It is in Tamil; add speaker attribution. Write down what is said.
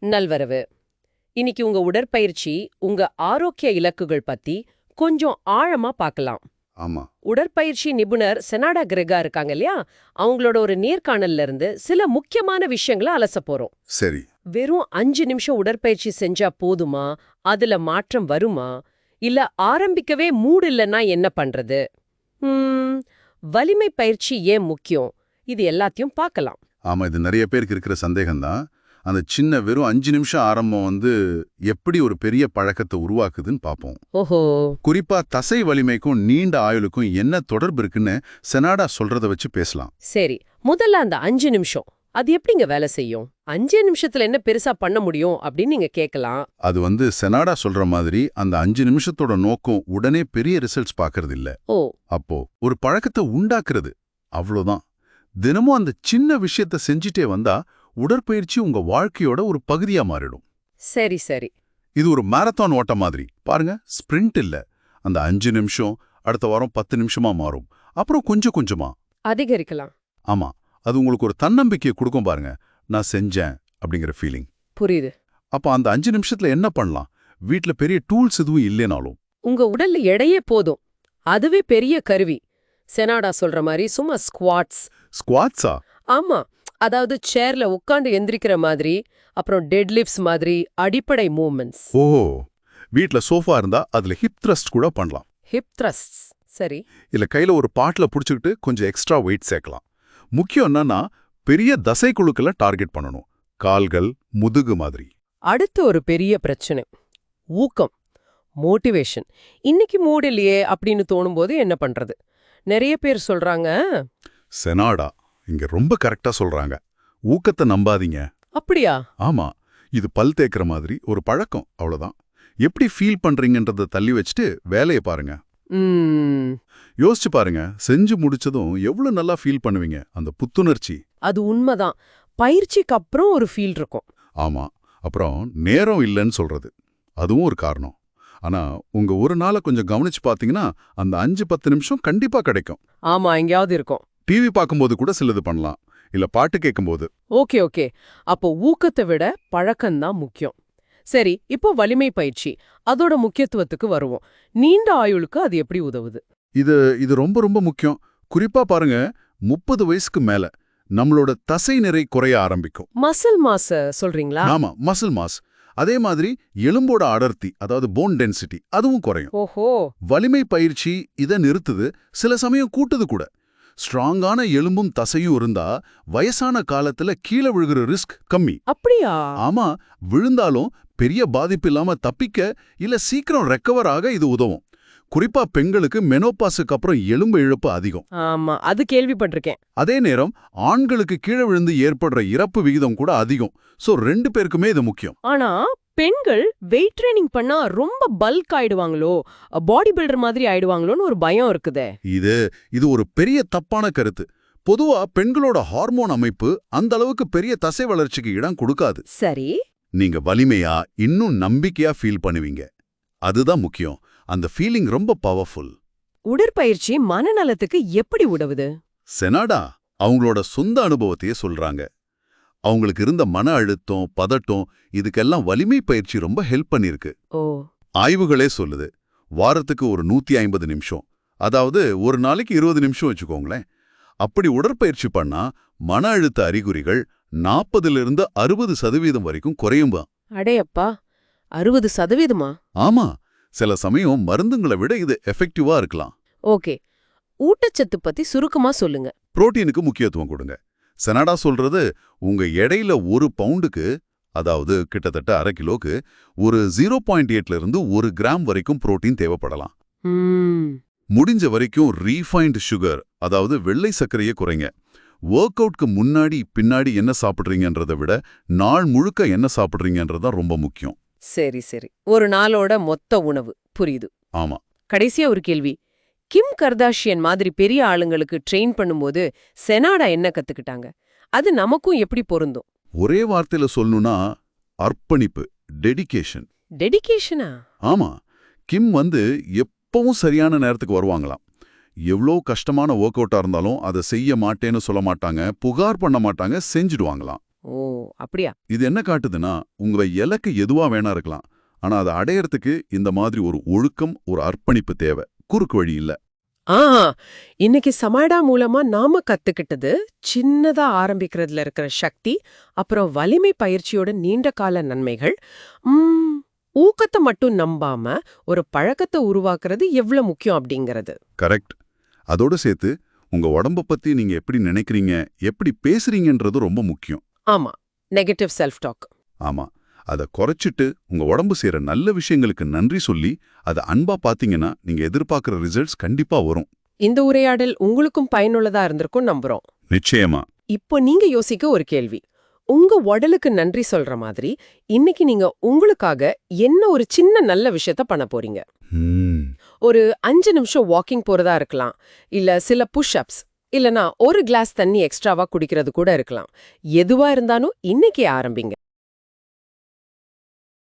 Speaker 1: நல்வரவு. இன்னைக்கு உங்க உடற்பயிற்சி, உங்க ஆரோக்கிய இலக்குகள் பத்தி கொஞ்சம் ஆழமா பார்க்கலாம்.
Speaker 2: ஆமா.
Speaker 1: உடற்பயிற்சி நிபுணர் செனாடா கிரெகா இருக்காங்க இல்லையா, அவங்களோட ஒரு நேர்காணல்ல இருந்து சில முக்கியமான விஷயங்களை அலச போறோம்.
Speaker 2: சரி.
Speaker 1: வெறும் 5 நிமிஷம் உடற்பயிற்சி செஞ்சா போதுமா? அதுல மாற்றம் வருமா? இல்ல ஆரம்பிக்கவே மூடு இல்லைன்னா என்ன பண்றது? வலிமை பயிற்சி ஏன் முக்கியம்? இது எல்லாத்தையும் பார்க்கலாம்.
Speaker 2: ஆமா, இது நிறைய பேருக்கு இருக்கிற சந்தேகம்தான். அந்த சின்ன வெறும் 5 நிமிஷம் ஆரம்பம் எப்படி ஒரு பெரிய பழக்கத்தை உருவாக்குதுன்னு பார்ப்போம்.
Speaker 1: ஓஹோ.
Speaker 2: குறிப்பா தசை வலிமைக்கும் நீண்ட ஆயுளுக்கும் என்ன தொடர்பு இருக்குன்னு செனாடா சொல்றத வச்சு பேசலாம்.
Speaker 1: சரி, முதல்ல அந்த 5 நிமிஷம் அது எப்படிங்க வேலை செய்யும்? 5 நிமிஷத்துல என்ன பெருசா பண்ண முடியும் அப்படின்னு நீங்க கேட்கலாம்.
Speaker 2: அது செனாடா சொல்ற மாதிரி அந்த 5 நிமிஷத்தோட நோக்கம் உடனே பெரிய ரிசல்ட்ஸ் பார்க்கறது இல்ல.
Speaker 1: ஓ.
Speaker 2: அப்போ ஒரு பழக்கத்தை உண்டாக்குறது, அவ்வளோதான். தினமும் அந்த சின்ன விஷயத்த செஞ்சிட்டே வந்தா உடற்பயிற்சி உங்க வாழ்க்கையோட ஒரு பகுதியா மாறிடும்.
Speaker 1: சரி சரி.
Speaker 2: இது ஒரு மாரத்தான் ஓட்டம் மாதிரி. பாருங்க, ஸ்பிரிண்ட் இல்ல. அந்த 5 நிமிஷம் அடுத்த வாரம் 10 நிமிஷமா மாறும். அப்புறம் கொஞ்சம் கொஞ்சமா
Speaker 1: அதிகரிக்கலாம்.
Speaker 2: ஆமா, அது உங்களுக்கு ஒரு தன்னம்பிக்கையை கொடுக்கும். பாருங்க, நான் செஞ்சேன் அப்படிங்கிற ஃபீலிங்.
Speaker 1: புரியுது.
Speaker 2: அப்ப அந்த 5 நிமிஷத்துல என்ன பண்ணலாம்? வீட்ல பெரிய டூல்ஸ் எதுவும் இல்லைனாலும்
Speaker 1: உங்க உடல்ல எடையே போதும், அதுவே பெரிய கருவி. செனாடா சொல்ற மாதிரி சும்மா ஸ்குவாட்ஸ்.
Speaker 2: ஸ்குவாட்ஸா?
Speaker 1: ஆமா, அதாவது சேர்ல உட்கார்ந்து எந்திரிக்கிற மாதிரி, அப்புறம் டெட்லிஃப்ட்ஸ் மாதிரி அடிப்படை மூவ்மெண்ட்ஸ்.
Speaker 2: ஓ, வீட்ல சோஃபா இருந்தா அதுல ஹிப் த்ரஸ்ட் கூட பண்ணலாம்.
Speaker 1: ஹிப் த்ரஸ்ட்ஸ், சரி.
Speaker 2: இல்ல கையில ஒரு பாட்டில புடிச்சுக்கிட்டு கொஞ்சம் எக்ஸ்ட்ரா வெயிட் சேர்க்கலாம். முக்கியம் என்னன்னா, பெரிய தசை குழுக்களை டார்கெட் பண்ணணும். கால்கள், முதுகு மாதிரி.
Speaker 1: அடுத்து ஒரு பெரிய பிரச்சனை, ஊக்கம், மோட்டிவேஷன். இன்னைக்கு மூடு இல்லையே அப்படின்னு தோணும்போது என்ன பண்றது? நிறைய பேர் சொல்றாங்க.
Speaker 2: செனாடா இங்க ரொம்ப கரெக்டா சொல்றாங்க. ஊக்கத்தை நம்பாதீங்க.
Speaker 1: அப்படியா?
Speaker 2: ஆமா, இது பல் தேய்க்கிற மாதிரி ஒரு பழக்கம், அவ்வளவுதான். எப்படி ஃபீல் பண்றீங்கன்றத தள்ளி வச்சுட்டு வேலையை பாருங்க. யோசிச்சு பாருங்க, செஞ்சு முடிச்சதும் எவ்வளவு நல்லா ஃபீல் பண்ணுவீங்க. அந்த புத்துணர்ச்சி.
Speaker 1: அது உண்மைதான். பயிற்சிக்கு அப்புறம் ஒரு ஃபீல் இருக்கும்.
Speaker 2: ஆமா. அப்புறம் நேரம் இல்லைன்னு சொல்றது, அதுவும் ஒரு காரணம். ஆனா உங்க ஒரு நாளை கொஞ்சம் கவனிச்சு பாத்தீங்கன்னா அந்த 5-10 நிமிஷம் கண்டிப்பா கிடைக்கும்.
Speaker 1: ஆமா, எங்கேயாவது இருக்கும்.
Speaker 2: டிவி பார்க்கும்போது கூட சிலது பண்ணலாம், இல்ல பாட்டு கேட்கும்போது.
Speaker 1: Okay okay. அப்போ ஊக்கத்தை விட பழக்கம்தான் முக்கியம். சரி, இப்போ வலிமை பயிற்சி, அதோட முக்கியத்துவத்துக்கு வருவோம். நீண்ட ஆயுளுக்கு அது எப்படி உதவுது?
Speaker 2: இது ரொம்ப ரொம்ப முக்கியம். குறிப்பா பாருங்க, 30 வயசுக்கு மேல நம்மளோட தசை நிறை குறைய ஆரம்பிக்கும்.
Speaker 1: மசில் மாஸ் சொல்றீங்களா?
Speaker 2: ஆமா, மசில் மாஸ். அதே மாதிரி எலும்போட அடர்த்தி, அதாவது போன் டென்சிட்டி, அதுவும் குறையும்.
Speaker 1: ஓஹோ.
Speaker 2: வலிமை பயிற்சி இதை நிறுத்துது, சில சமயம் கூட்டுது கூட. ஸ்ட்ராங்கான எலும்பும் தசையும் இருந்தா வயசான காலத்துல கீழே விழுகிற ரிஸ்க் கம்மி.
Speaker 1: அப்படியா?
Speaker 2: ஆமா, விழுந்தாலும் பெரிய பாதிப்பு இல்லாம தப்பிக்க இல்ல சீக்கிரம் ரெக்கவர் ஆக இது உதவும். குறிப்பா பெண்களுக்கு மெனோபாஸுக்கு அப்புறம் எலும்பு இழப்பு அதிகம்.
Speaker 1: ஆமா, அது கேள்விப்பட்டிருக்கேன்.
Speaker 2: அதே நேரம் ஆண்களுக்கு கீழே விழுந்து ஏற்படுற இறப்பு விகிதம் கூட அதிகம். சோ 2 பேருக்குமே இது முக்கியம்.
Speaker 1: ஆனா பெண்கள் வெயிட் ட்ரெய்னிங் பண்ணா ரொம்ப பல்க் ஆயிடுவாங்களோ, பாடி பில்டர் மாதிரி ஆயிடுவாங்களோன்னு ஒரு பயம் இருக்குதே.
Speaker 2: இது ஒரு பெரிய தப்பான கருத்து. பொதுவா பெண்களோட ஹார்மோன் அமைப்பு அந்த அளவுக்கு பெரிய தசை வளர்ச்சிக்கு இடம் கொடுக்காது.
Speaker 1: சரி.
Speaker 2: நீங்க வலிமையா, இன்னும் நம்பிக்கையா ஃபீல் பண்ணுவீங்க. அதுதான் முக்கியம். அந்த ஃபீலிங் ரொம்ப பவர்ஃபுல்.
Speaker 1: உடற்பயிற்சி மனநலத்துக்கு எப்படி உதவுது?
Speaker 2: செனாடா அவங்களோட சொந்த அனுபவத்தையே சொல்றாங்க. அவங்களுக்கு இருந்த மன அழுத்தம், பதட்டம், இதுக்கெல்லாம் வலிமை பயிற்சி ரொம்ப ஹெல்ப் பண்ணிருக்கு.
Speaker 1: ஓ.
Speaker 2: ஆய்வுகளே சொல்லுது, வாரத்துக்கு ஒரு 150 நிமிஷம், அதாவது ஒரு நாளைக்கு 20 நிமிஷம் வச்சுக்கோங்களேன். அப்படி உடற்பயிற்சி பண்ணா மன அழுத்த அறிகுறிகள் 40லிருந்து 60% வரைக்கும் குறையும்பா.
Speaker 1: அடையப்பா, 60%?
Speaker 2: ஆமா, சில சமயம் மருந்துங்களை விட இது எஃபெக்டிவா இருக்கலாம்.
Speaker 1: ஓகே, ஊட்டச்சத்து பத்தி சுருக்கமா சொல்லுங்க.
Speaker 2: புரோட்டீனுக்கு முக்கியத்துவம் கொடுங்க. செனாடா சொல்றது, உங்க எடையில 1 பவுண்டுக்கு, அதாவது கிட்டத்தட்ட அரை கிலோக்கு, ஒரு 0.8லிருந்து 1 கிராம் வரைக்கும் புரோட்டீன் தேவைப்படலாம். முடிஞ்ச வரைக்கும் ரீஃபைன்டு சுகர், அதாவது வெள்ளை சர்க்கரையை குறைங்க. ஒர்க் அவுட்க்கு முன்னாடி பின்னாடி என்ன சாப்பிட்றீங்கன்றதை விட நாள் முழுக்க என்ன சாப்பிட்றீங்கன்றதான் ரொம்ப முக்கியம்.
Speaker 1: சரி சரி, ஒரு நாளோட மொத்த உணவு. புரியுது.
Speaker 2: ஆமா.
Speaker 1: கடைசியா ஒரு கேள்வி. கிம் கர்தாஷியன் மாதிரி பெரிய ஆளுங்களுக்கு ட்ரெயின் பண்ணும்போது செனாடா என்ன கத்துக்கிட்டாங்க? அது நமக்கும் எப்படி பொருந்தும்?
Speaker 2: ஒரே வார்த்தையில சொல்லணும்னா அர்ப்பணிப்பு, டெடிகேஷன்.
Speaker 1: டெடிகேஷனா?
Speaker 2: ஆமா, கிம் எப்பவும் சரியான நேரத்துக்கு வருவாங்களாம். எவ்வளோ கஷ்டமான ஒர்க் அவுட்டா இருந்தாலும் அதை செய்ய மாட்டேன்னு சொல்ல மாட்டாங்க, புகார் பண்ண மாட்டாங்க, செஞ்சிடுவாங்களாம்.
Speaker 1: ஓ அப்படியா?
Speaker 2: இது என்ன காட்டுதுன்னா, உங்க இலக்கு எதுவா வேணா இருக்கலாம். ஆனா அதை அடையறதுக்கு இந்த மாதிரி ஒரு ஒழுக்கம், ஒரு அர்ப்பணிப்பு தேவை. குறுக்கு வழி இல்ல.
Speaker 1: ஆ இன்னைக்கு சமாடா மூலமா நாம கத்துக்கிட்டது சின்னதா ஆரம்பிக்கிறதுல இருக்கிற சக்தி, அப்புறம் வலிமை பயிற்சியோட நீண்ட கால நன்மைகள். ஊக்கத்தை மட்டும் நம்பாம ஒரு பழக்கத்தை உருவாக்குறது எவ்வளவு முக்கியம் அப்படிங்கிறது.
Speaker 2: கரெக்ட். அதோட சேர்த்து உங்க உடம்ப பத்தி நீங்க எப்படி நினைக்கிறீங்க, எப்படி பேசுறீங்கன்றது ரொம்ப முக்கியம்.
Speaker 1: ஆமா, நெகட்டிவ் செல்ஃப் டாக்.
Speaker 2: ஆமா. அத குறைச்சிட்டு உங்க உடம்பு செய்யற நல்ல விஷயங்களுக்கு நன்றி சொல்லி அத அன்பா பாத்தீங்கன்னா நீங்க எதிர்பார்க்கிற ரிசல்ட்ஸ் கண்டிப்பா வரும்.
Speaker 1: இந்த உரையாடல் உங்களுக்கும் பயனுள்ளதா இருந்திருக்கும் நம்புறோம்.
Speaker 2: நிச்சயமா.
Speaker 1: இப்போ நீங்க யோசிக்க ஒரு கேள்வி. உங்க உடலுக்கு நன்றி சொல்ற மாதிரி இன்னைக்கு நீங்க உங்களுக்காக என்ன ஒரு சின்ன நல்ல விஷயத்த பண்ண போறீங்க? ஒரு 5 நிமிஷம் வாக்கிங் போறதா இருக்கலாம், இல்ல சில புஷ் அப்ஸ், இல்லனா ஒரு கிளாஸ் தண்ணி எக்ஸ்ட்ராவா குடிக்கிறது கூட இருக்கலாம். எதுவா இருந்தாலும் இன்னைக்கே ஆரம்பிங்க.